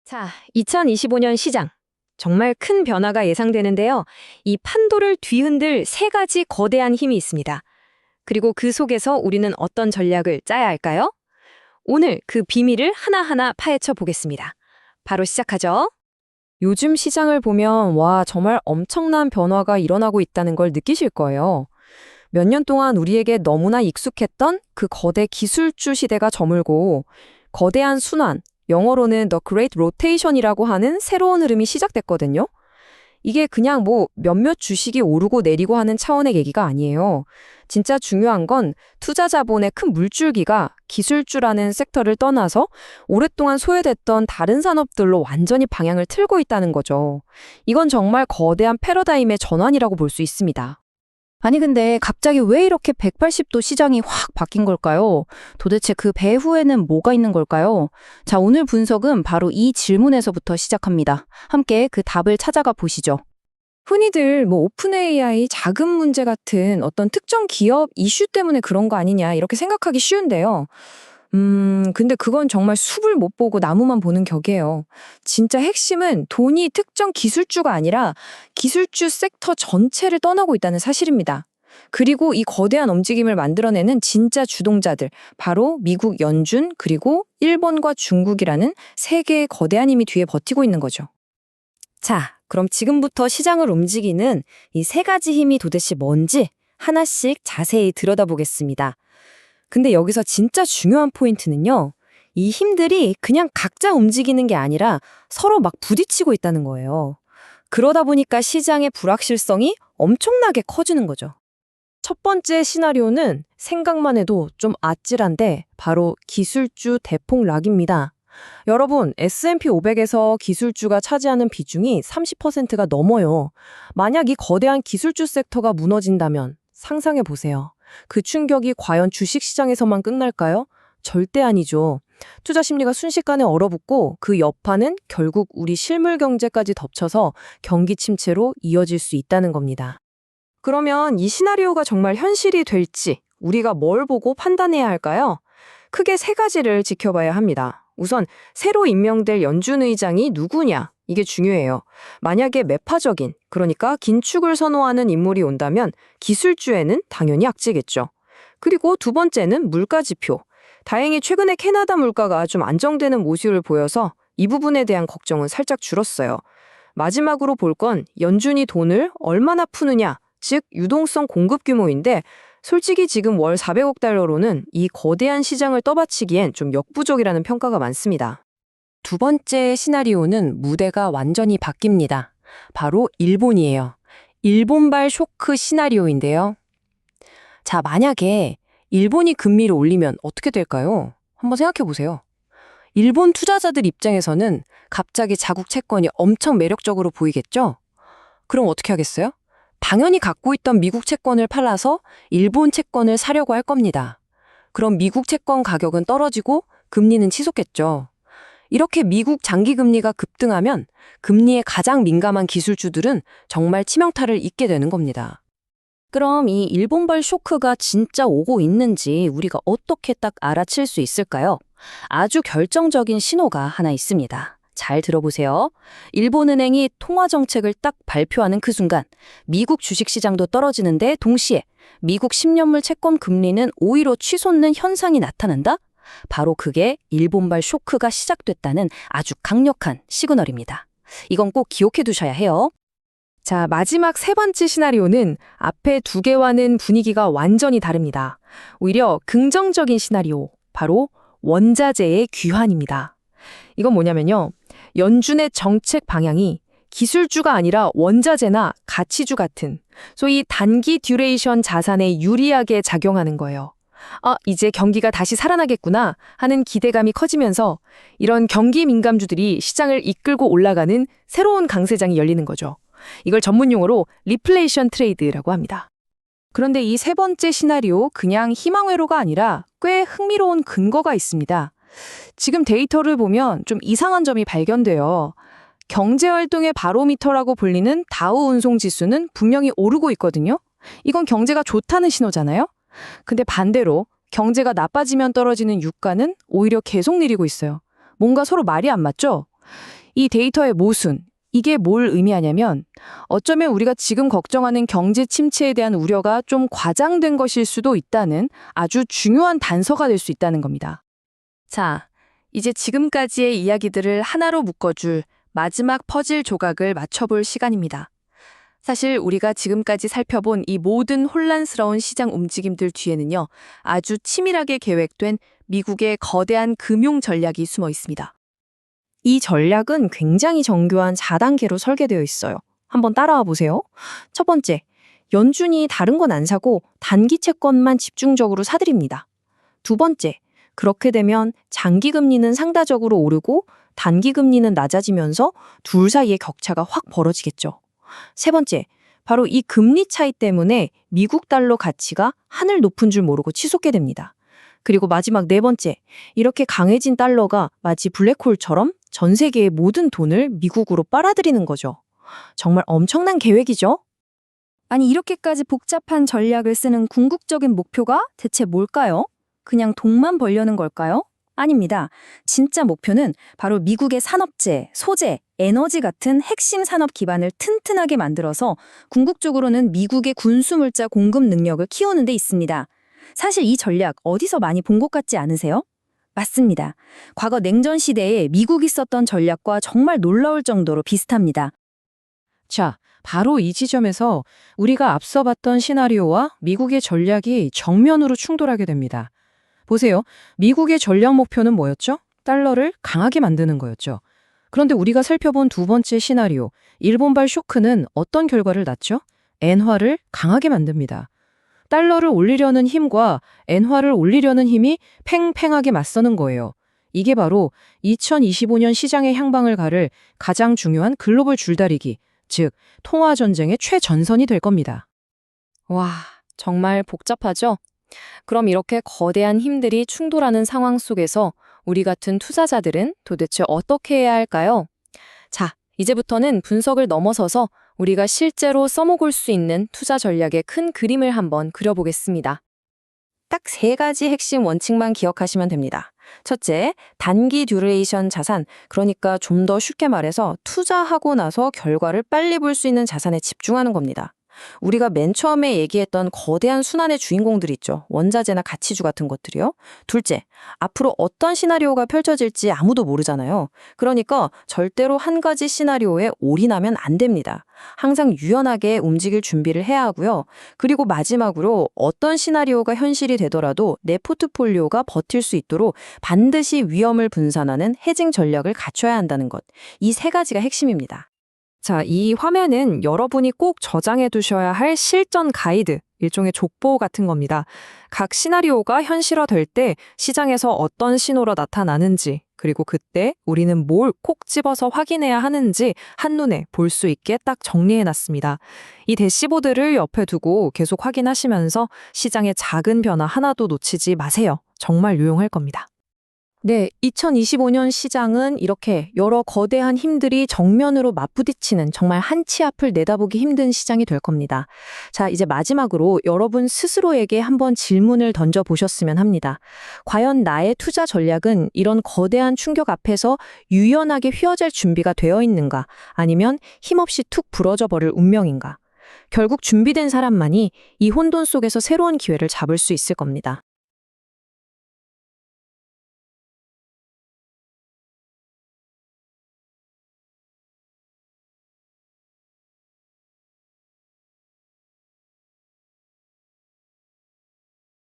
자, 2025년 시장. 정말 큰 변화가 예상되는데요. 이 판도를 뒤흔들 세 가지 거대한 힘이 있습니다. 그리고 그 속에서 우리는 어떤 전략을 짜야 할까요? 오늘 그 비밀을 하나하나 파헤쳐 보겠습니다. 바로 시작하죠. 요즘 시장을 보면 와, 정말 엄청난 변화가 일어나고 있다는 걸 느끼실 거예요. 몇 년 동안 우리에게 너무나 익숙했던 그 거대 기술주 시대가 저물고 거대한 순환, 영어로는 The Great Rotation이라고 하는 새로운 흐름이 시작됐거든요. 이게 그냥 뭐 몇몇 주식이 오르고 내리고 하는 차원의 계기가 아니에요. 진짜 중요한 건 투자 자본의 큰 물줄기가 기술주라는 섹터를 떠나서 오랫동안 소외됐던 다른 산업들로 완전히 방향을 틀고 있다는 거죠. 이건 정말 거대한 패러다임의 전환이라고 볼 수 있습니다. 아니 근데 갑자기 왜 이렇게 180도 시장이 확 바뀐 걸까요? 도대체 그 배후에는 뭐가 있는 걸까요? 자, 오늘 분석은 바로 이 질문에서부터 시작합니다. 함께 그 답을 찾아가 보시죠. 흔히들 뭐 오픈 AI 자금 문제 같은 어떤 특정 기업 이슈 때문에 그런 거 아니냐 이렇게 생각하기 쉬운데요. 근데 그건 정말 숲을 못 보고 나무만 보는 격이에요. 진짜 핵심은 돈이 특정 기술주가 아니라 기술주 섹터 전체를 떠나고 있다는 사실입니다. 그리고 이 거대한 움직임을 만들어내는 진짜 주동자들, 바로 미국 연준 그리고 일본과 중국이라는 세 개의 거대한 힘이 뒤에 버티고 있는 거죠. 자, 그럼 지금부터 시장을 움직이는 이 세 가지 힘이 도대체 뭔지 하나씩 자세히 들여다보겠습니다. 근데 여기서 진짜 중요한 포인트는요. 이 힘들이 그냥 각자 움직이는 게 아니라 서로 막 부딪히고 있다는 거예요. 그러다 보니까 시장의 불확실성이 엄청나게 커지는 거죠. 첫 번째 시나리오는 생각만 해도 좀 아찔한데 바로 기술주 대폭락입니다. 여러분, S&P 500에서 기술주가 차지하는 비중이 30%가 넘어요. 만약 이 거대한 기술주 섹터가 무너진다면 상상해 보세요. 그 충격이 과연 주식시장에서만 끝날까요? 절대 아니죠. 투자 심리가 순식간에 얼어붙고 그 여파는 결국 우리 실물 경제까지 덮쳐서 경기 침체로 이어질 수 있다는 겁니다. 그러면 이 시나리오가 정말 현실이 될지 우리가 뭘 보고 판단해야 할까요? 크게 세 가지를 지켜봐야 합니다. 우선 새로 임명될 연준 의장이 누구냐? 이게 중요해요. 만약에 매파적인, 그러니까 긴축을 선호하는 인물이 온다면 기술주에는 당연히 악재겠죠. 그리고 두 번째는 물가 지표. 다행히 최근에 캐나다 물가가 좀 안정되는 모습을 보여서 이 부분에 대한 걱정은 살짝 줄었어요. 마지막으로 볼 건 연준이 돈을 얼마나 푸느냐, 즉 유동성 공급 규모인데 솔직히 지금 월 400억 달러로는 이 거대한 시장을 떠받치기엔 좀 역부족이라는 평가가 많습니다. 두 번째 시나리오는 무대가 완전히 바뀝니다. 바로 일본이에요. 일본발 쇼크 시나리오인데요. 자, 만약에 일본이 금리를 올리면 어떻게 될까요? 한번 생각해 보세요. 일본 투자자들 입장에서는 갑자기 자국 채권이 엄청 매력적으로 보이겠죠? 그럼 어떻게 하겠어요? 당연히 갖고 있던 미국 채권을 팔아서 일본 채권을 사려고 할 겁니다. 그럼 미국 채권 가격은 떨어지고 금리는 치솟겠죠. 이렇게 미국 장기 금리가 급등하면 금리에 가장 민감한 기술주들은 정말 치명타를 입게 되는 겁니다. 그럼 이 일본발 쇼크가 진짜 오고 있는지 우리가 어떻게 딱 알아챌 수 있을까요? 아주 결정적인 신호가 하나 있습니다. 잘 들어보세요. 일본은행이 통화정책을 딱 발표하는 그 순간 미국 주식시장도 떨어지는데 동시에 미국 10년물 채권 금리는 오히려 치솟는 현상이 나타난다? 바로 그게 일본발 쇼크가 시작됐다는 아주 강력한 시그널입니다. 이건 꼭 기억해 두셔야 해요. 자, 마지막 세 번째 시나리오는 앞에 두 개와는 분위기가 완전히 다릅니다. 오히려 긍정적인 시나리오, 바로 원자재의 귀환입니다. 이건 뭐냐면요. 연준의 정책 방향이 기술주가 아니라 원자재나 가치주 같은 소위 단기 듀레이션 자산에 유리하게 작용하는 거예요. 아, 이제 경기가 다시 살아나겠구나 하는 기대감이 커지면서 이런 경기 민감주들이 시장을 이끌고 올라가는 새로운 강세장이 열리는 거죠. 이걸 전문용어로 리플레이션 트레이드라고 합니다. 그런데 이 세 번째 시나리오 그냥 희망회로가 아니라 꽤 흥미로운 근거가 있습니다. 지금 데이터를 보면 좀 이상한 점이 발견돼요. 경제활동의 바로미터라고 불리는 다우 운송지수는 분명히 오르고 있거든요. 이건 경제가 좋다는 신호잖아요. 근데 반대로 경제가 나빠지면 떨어지는 유가는 오히려 계속 내리고 있어요. 뭔가 서로 말이 안 맞죠? 이 데이터의 모순, 이게 뭘 의미하냐면 어쩌면 우리가 지금 걱정하는 경제 침체에 대한 우려가 좀 과장된 것일 수도 있다는 아주 중요한 단서가 될 수 있다는 겁니다. 자, 이제 지금까지의 이야기들을 하나로 묶어줄 마지막 퍼즐 조각을 맞춰볼 시간입니다. 사실 우리가 지금까지 살펴본 이 모든 혼란스러운 시장 움직임들 뒤에는요, 아주 치밀하게 계획된 미국의 거대한 금융 전략이 숨어 있습니다. 이 전략은 굉장히 정교한 4단계로 설계되어 있어요. 한번 따라와 보세요. 첫 번째, 연준이 다른 건 안 사고 단기 채권만 집중적으로 사들입니다. 두 번째, 그렇게 되면 장기 금리는 상대적으로 오르고 단기 금리는 낮아지면서 둘 사이의 격차가 확 벌어지겠죠. 세 번째, 바로 이 금리 차이 때문에 미국 달러 가치가 하늘 높은 줄 모르고 치솟게 됩니다. 그리고 마지막 네 번째, 이렇게 강해진 달러가 마치 블랙홀처럼 전 세계의 모든 돈을 미국으로 빨아들이는 거죠. 정말 엄청난 계획이죠? 아니, 이렇게까지 복잡한 전략을 쓰는 궁극적인 목표가 대체 뭘까요? 그냥 돈만 벌려는 걸까요? 아닙니다. 진짜 목표는 바로 미국의 산업재, 소재, 에너지 같은 핵심 산업 기반을 튼튼하게 만들어서 궁극적으로는 미국의 군수물자 공급 능력을 키우는 데 있습니다. 사실 이 전략 어디서 많이 본 것 같지 않으세요? 맞습니다. 과거 냉전 시대에 미국이 썼던 전략과 정말 놀라울 정도로 비슷합니다. 자, 바로 이 지점에서 우리가 앞서 봤던 시나리오와 미국의 전략이 정면으로 충돌하게 됩니다. 보세요. 미국의 전략 목표는 뭐였죠? 달러를 강하게 만드는 거였죠. 그런데 우리가 살펴본 두 번째 시나리오, 일본발 쇼크는 어떤 결과를 낳죠? 엔화를 강하게 만듭니다. 달러를 올리려는 힘과 엔화를 올리려는 힘이 팽팽하게 맞서는 거예요. 이게 바로 2025년 시장의 향방을 가를 가장 중요한 글로벌 줄다리기, 즉 통화 전쟁의 최전선이 될 겁니다. 와, 정말 복잡하죠? 그럼 이렇게 거대한 힘들이 충돌하는 상황 속에서 우리 같은 투자자들은 도대체 어떻게 해야 할까요? 자, 이제부터는 분석을 넘어서서 우리가 실제로 써먹을 수 있는 투자 전략의 큰 그림을 한번 그려보겠습니다. 딱 세 가지 핵심 원칙만 기억하시면 됩니다. 첫째, 단기 듀레이션 자산, 그러니까 좀 더 쉽게 말해서 투자하고 나서 결과를 빨리 볼 수 있는 자산에 집중하는 겁니다. 우리가 맨 처음에 얘기했던 거대한 순환의 주인공들 있죠. 원자재나 가치주 같은 것들이요. 둘째, 앞으로 어떤 시나리오가 펼쳐질지 아무도 모르잖아요. 그러니까 절대로 한 가지 시나리오에 올인하면 안 됩니다. 항상 유연하게 움직일 준비를 해야 하고요. 그리고 마지막으로 어떤 시나리오가 현실이 되더라도 내 포트폴리오가 버틸 수 있도록 반드시 위험을 분산하는 헤징 전략을 갖춰야 한다는 것. 이 세 가지가 핵심입니다. 자, 이 화면은 여러분이 꼭 저장해 두셔야 할 실전 가이드, 일종의 족보 같은 겁니다. 각 시나리오가 현실화될 때 시장에서 어떤 신호로 나타나는지, 그리고 그때 우리는 뭘 콕 집어서 확인해야 하는지 한눈에 볼 수 있게 딱 정리해 놨습니다. 이 대시보드를 옆에 두고 계속 확인하시면서 시장의 작은 변화 하나도 놓치지 마세요. 정말 유용할 겁니다. 네, 2025년 시장은 이렇게 여러 거대한 힘들이 정면으로 맞부딪히는 정말 한 치 앞을 내다보기 힘든 시장이 될 겁니다. 자, 이제 마지막으로 여러분 스스로에게 한번 질문을 던져보셨으면 합니다. 과연 나의 투자 전략은 이런 거대한 충격 앞에서 유연하게 휘어질 준비가 되어 있는가? 아니면 힘없이 툭 부러져 버릴 운명인가? 결국 준비된 사람만이 이 혼돈 속에서 새로운 기회를 잡을 수 있을 겁니다.